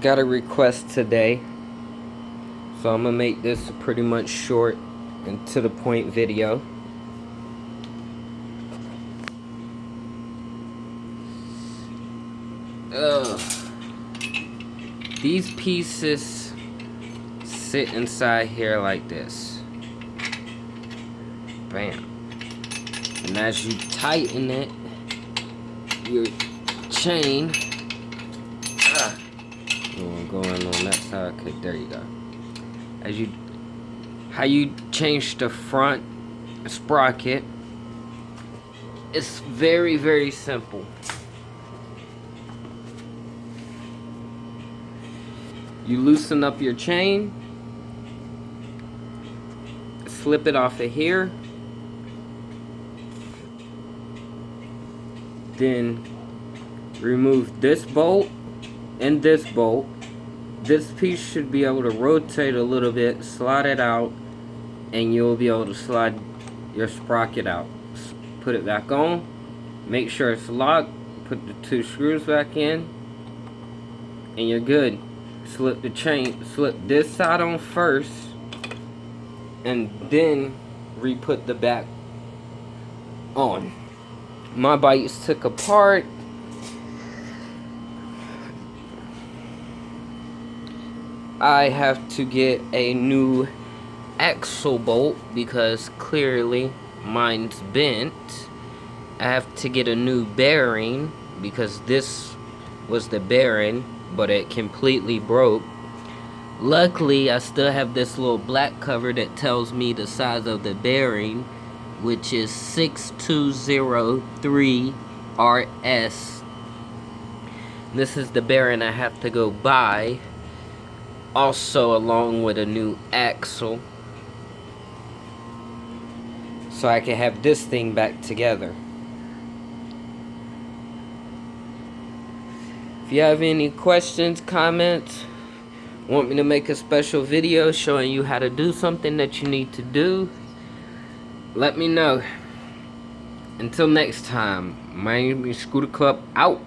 got a request today, so I'm gonna make this a pretty much short and to the point video. These pieces sit inside here like this. Bam. And as you tighten it, your chain going on that side. Okay, there you go. How you change the front sprocket, it's very, very simple. You loosen up your chain, slip it off of here, then remove this bolt and this bolt. This piece should be able to rotate a little bit, slide it out, and you'll be able to slide your sprocket out. Put it back on, make sure it's locked, put the 2 screws back in, and you're good. Slip the chain, slip this side on first, and then re-put the back on. My bikes took apart. I have to get a new axle bolt because clearly mine's bent. I have to get a new bearing because this was the bearing, but it completely broke. Luckily, I still have this little black cover that tells me the size of the bearing, which is 6203 RS. This is the bearing I have to go buy, also along with a new axle, so I can have this thing back together. If you have any questions, comments, want me to make a special video showing you how to do something that you need to do, let me know. Until next time, my name is Scooter Club out.